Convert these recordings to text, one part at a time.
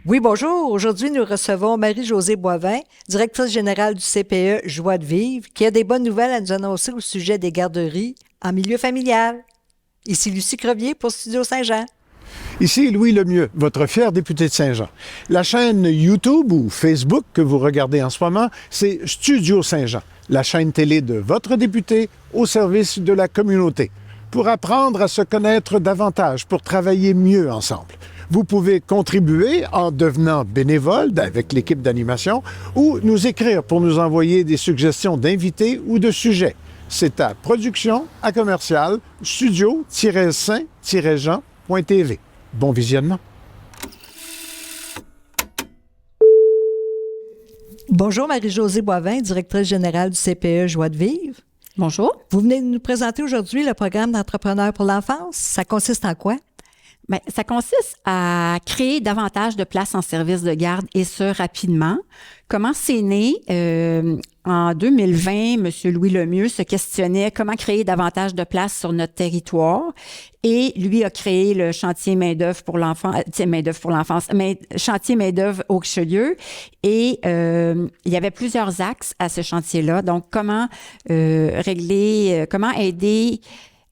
Oui, bonjour. Aujourd'hui, nous recevons Marie-Josée Boivin, directrice générale du CPE Joie de vivre, qui a des bonnes nouvelles à nous annoncer au sujet des garderies en milieu familial. Ici Lucie Crevier pour Studio Saint-Jean. Ici Louis Lemieux, votre fier député de Saint-Jean. La chaîne YouTube ou Facebook que vous regardez en ce moment, c'est Studio Saint-Jean, la chaîne télé de votre député au service de la communauté, pour apprendre à se connaître davantage, pour travailler mieux ensemble. Vous pouvez contribuer en devenant bénévole avec l'équipe d'animation ou nous écrire pour nous envoyer des suggestions d'invités ou de sujets. C'est à production à commercial studio-saint-jean.tv. Bon visionnement. Bonjour Marie-Josée Boivin, directrice générale du CPE Joie de vivre. Bonjour. Vous venez de nous présenter aujourd'hui le programme d'entrepreneurs pour l'enfance. Ça consiste en quoi? Bien, ça consiste à créer davantage de places en service de garde et ce, rapidement. Comment c'est né? En 2020, M. Louis Lemieux se questionnait comment créer davantage de places sur notre territoire et lui a créé le chantier main-d'œuvre pour l'enfance, chantier main-d'œuvre au Richelieu et il y avait plusieurs axes à ce chantier-là. Donc, comment comment aider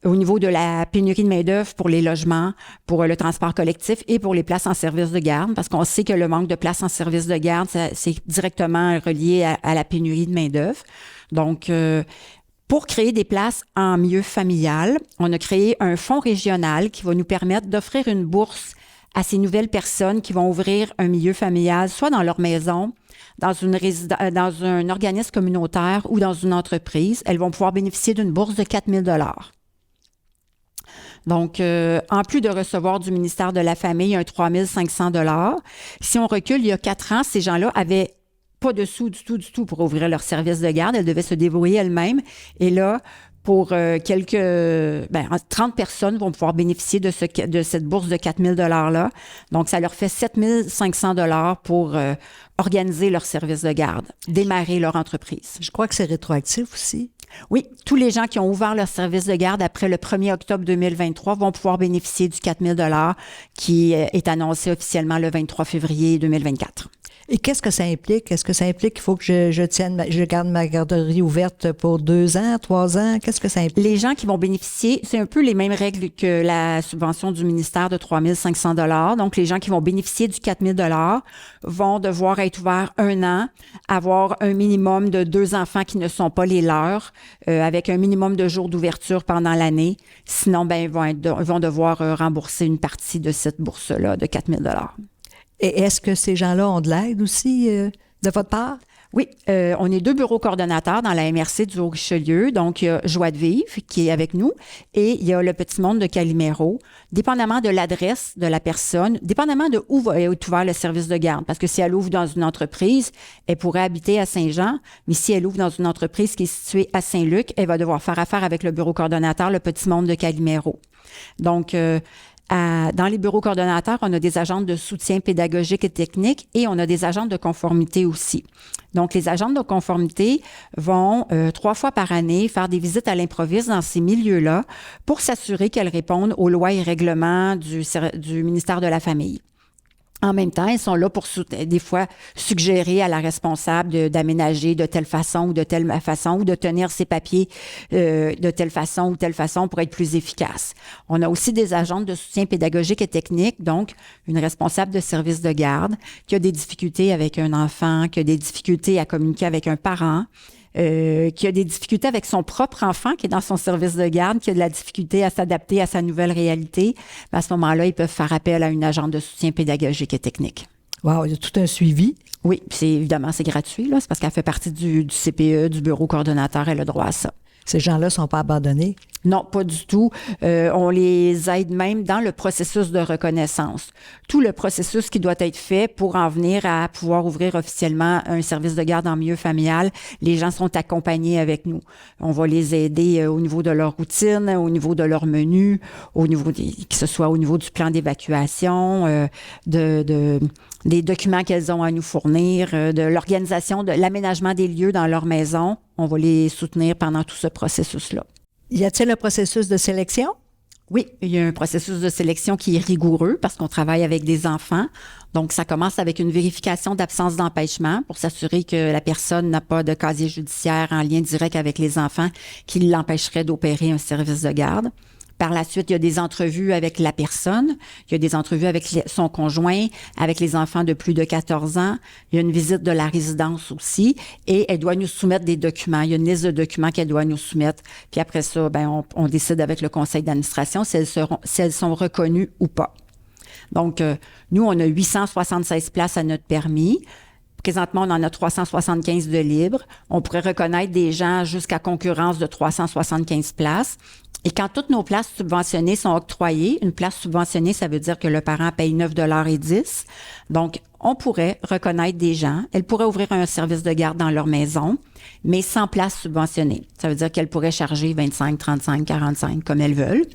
au niveau de la pénurie de main-d'œuvre pour les logements, pour le transport collectif et pour les places en service de garde, parce qu'on sait que le manque de places en service de garde, c'est directement relié à la pénurie de main-d'œuvre. Donc, pour créer des places en milieu familial, on a créé un fonds régional qui va nous permettre d'offrir une bourse à ces nouvelles personnes qui vont ouvrir un milieu familial, soit dans leur maison, dans un organisme communautaire ou dans une entreprise. Elles vont pouvoir bénéficier d'une bourse de 4 000 $. Donc, en plus de recevoir du ministère de la Famille un 3 500 $, si on recule, il y a 4 ans, ces gens-là avaient pas de sous du tout pour ouvrir leur service de garde. Elles devaient se débrouiller elles-mêmes. Et là, pour 30 personnes vont pouvoir bénéficier de cette bourse de 4 000 $-là. Donc, ça leur fait 7 500 $ pour organiser leur service de garde, démarrer leur entreprise. Je crois que c'est rétroactif aussi. Oui, tous les gens qui ont ouvert leur service de garde après le 1er octobre 2023 vont pouvoir bénéficier du 4 000 $ qui est annoncé officiellement le 23 février 2024. Et qu'est-ce que ça implique? Est-ce que ça implique qu'il faut que je garde ma garderie ouverte pour 2 ans, 3 ans? Qu'est-ce que ça implique? Les gens qui vont bénéficier, c'est un peu les mêmes règles que la subvention du ministère de 3 500 $. Donc, les gens qui vont bénéficier du 4 000 $ vont devoir être ouverts 1 an, avoir un minimum de 2 enfants qui ne sont pas les leurs, avec un minimum de jours d'ouverture pendant l'année. Sinon, ils vont devoir rembourser une partie de cette bourse-là de 4 000 $. Et est-ce que ces gens-là ont de l'aide aussi de votre part? Oui, on est 2 bureaux coordonnateurs dans la MRC du Haut-Richelieu. Donc, il y a Joie de vivre qui est avec nous et il y a le Petit Monde de Calimero. Dépendamment de l'adresse de la personne, dépendamment de où est ouvert le service de garde, parce que si elle ouvre dans une entreprise, elle pourrait habiter à Saint-Jean, mais si elle ouvre dans une entreprise qui est située à Saint-Luc, elle va devoir faire affaire avec le bureau coordonnateur, le Petit Monde de Calimero. Donc, dans les bureaux coordonnateurs, on a des agents de soutien pédagogique et technique et on a des agents de conformité aussi. Donc, les agents de conformité vont 3 fois par année faire des visites à l'improviste dans ces milieux-là pour s'assurer qu'elles répondent aux lois et règlements du ministère de la Famille. En même temps, ils sont là pour des fois suggérer à la responsable d'aménager de telle façon ou de telle façon ou de tenir ses papiers de telle façon ou telle façon pour être plus efficace. On a aussi des agents de soutien pédagogique et technique, donc une responsable de service de garde qui a des difficultés avec un enfant, qui a des difficultés à communiquer avec un parent, qui a des difficultés avec son propre enfant qui est dans son service de garde, qui a de la difficulté à s'adapter à sa nouvelle réalité, à ce moment-là, ils peuvent faire appel à une agente de soutien pédagogique et technique. Wow, il y a tout un suivi. Oui, évidemment, c'est gratuit, là. C'est parce qu'elle fait partie du CPE, du bureau coordonnateur, elle a droit à ça. Ces gens-là ne sont pas abandonnés? Non, pas du tout. On les aide même dans le processus de reconnaissance. Tout le processus qui doit être fait pour en venir à pouvoir ouvrir officiellement un service de garde en milieu familial, les gens sont accompagnés avec nous. On va les aider au niveau de leur routine, au niveau de leur menu, que ce soit au niveau du plan d'évacuation, des documents qu'elles ont à nous fournir, de l'organisation, de l'aménagement des lieux dans leur maison. On va les soutenir pendant tout ce processus-là. Y a-t-il un processus de sélection? Oui, il y a un processus de sélection qui est rigoureux parce qu'on travaille avec des enfants. Donc, ça commence avec une vérification d'absence d'empêchement pour s'assurer que la personne n'a pas de casier judiciaire en lien direct avec les enfants qui l'empêcherait d'opérer un service de garde. Par la suite, il y a des entrevues avec la personne, il y a des entrevues avec son conjoint, avec les enfants de plus de 14 ans. Il y a une visite de la résidence aussi et elle doit nous soumettre des documents. Il y a une liste de documents qu'elle doit nous soumettre. Puis après ça, on décide avec le conseil d'administration si elles sont reconnues ou pas. Donc, nous, on a 876 places à notre permis. Présentement, on en a 375 de libres. On pourrait reconnaître des gens jusqu'à concurrence de 375 places. Et quand toutes nos places subventionnées sont octroyées, une place subventionnée, ça veut dire que le parent paye 9,10 $. Donc, on pourrait reconnaître des gens. Elles pourraient ouvrir un service de garde dans leur maison, mais sans place subventionnée. Ça veut dire qu'elles pourraient charger 25, 35, 45 comme elles veulent.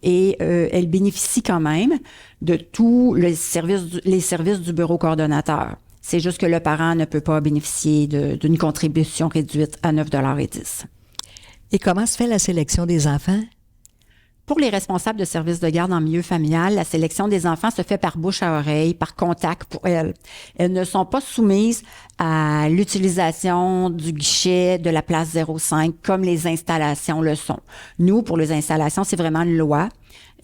Et elles bénéficient quand même de tous les services du bureau coordonnateur. C'est juste que le parent ne peut pas bénéficier d'une contribution réduite à 9,10 $. Et comment se fait la sélection des enfants? Pour les responsables de services de garde en milieu familial, la sélection des enfants se fait par bouche à oreille, par contact pour elles. Elles ne sont pas soumises à l'utilisation du guichet de la place 05 comme les installations le sont. Nous, pour les installations, c'est vraiment une loi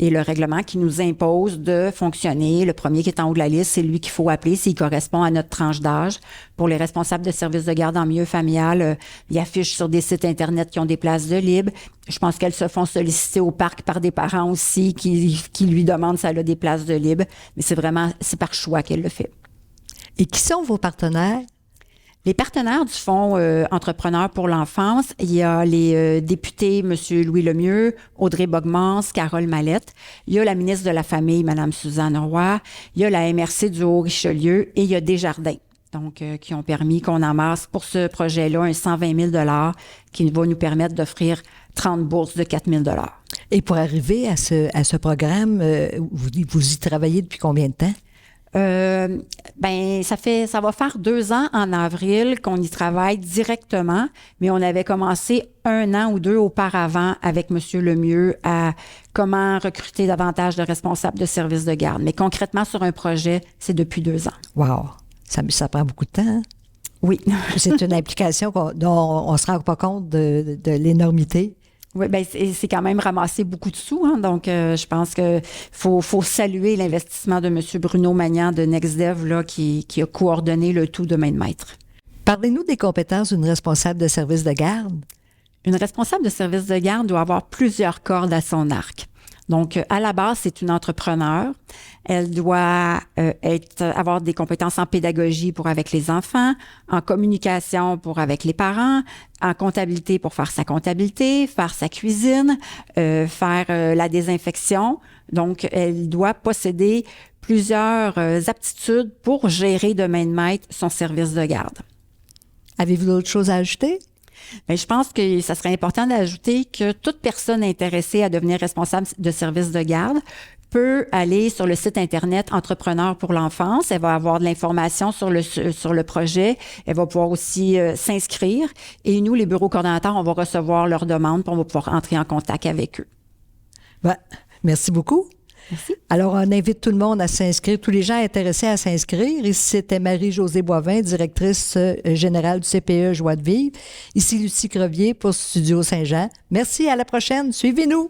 et le règlement qui nous impose de fonctionner. Le premier qui est en haut de la liste, c'est lui qu'il faut appeler s'il correspond à notre tranche d'âge. Pour les responsables de services de garde en milieu familial, ils affichent sur des sites Internet qui ont des places de libre. Je pense qu'elles se font solliciter au parc par des parents aussi qui lui demandent si elle a des places de libre. Mais c'est par choix qu'elle le fait. Et qui sont vos partenaires? Les partenaires du Fonds Entrepreneurs pour l'enfance, il y a les députés, M. Louis Lemieux, Audrey Bogmans, Carole Mallette. Il y a la ministre de la Famille, Mme Suzanne Roy. Il y a la MRC du Haut-Richelieu et il y a Desjardins, donc qui ont permis qu'on amasse pour ce projet-là un 120 000 $ qui va nous permettre d'offrir 30 bourses de 4 000 $. Et pour arriver à ce programme, vous y travaillez depuis combien de temps? Ça va faire 2 ans en avril qu'on y travaille directement, mais on avait commencé 1 an ou 2 auparavant avec M. Lemieux à comment recruter davantage de responsables de services de garde. Mais concrètement, sur un projet, c'est depuis 2 ans. Wow! Ça prend beaucoup de temps, hein? Oui. C'est une implication dont on ne se rend pas compte de l'énormité. Oui, c'est quand même ramasser beaucoup de sous, hein, donc je pense que faut saluer l'investissement de M. Bruno Magnan de NextDev là, qui a coordonné le tout de main de maître. Parlez-nous des compétences d'une responsable de service de garde. Une responsable de service de garde doit avoir plusieurs cordes à son arc. Donc, à la base, c'est une entrepreneure. Elle doit avoir des compétences en pédagogie pour avec les enfants, en communication pour avec les parents, en comptabilité pour faire sa comptabilité, faire sa cuisine, faire la désinfection. Donc, elle doit posséder plusieurs aptitudes pour gérer de main de maître son service de garde. Avez-vous d'autres choses à ajouter? Bien, je pense que ça serait important d'ajouter que toute personne intéressée à devenir responsable de service de garde peut aller sur le site Internet Entrepreneurs pour l'enfance. Elle va avoir de l'information sur le projet. Elle va pouvoir aussi s'inscrire. Et nous, les bureaux coordonnateurs, on va recevoir leurs demandes puis on va pouvoir entrer en contact avec eux. Merci beaucoup. Merci. Alors, on invite tout le monde à s'inscrire, tous les gens intéressés à s'inscrire. Ici, c'était Marie-Josée Boivin, directrice générale du CPE Joie de vivre. Ici, Lucie Crevier pour Studio Saint-Jean. Merci, à la prochaine. Suivez-nous.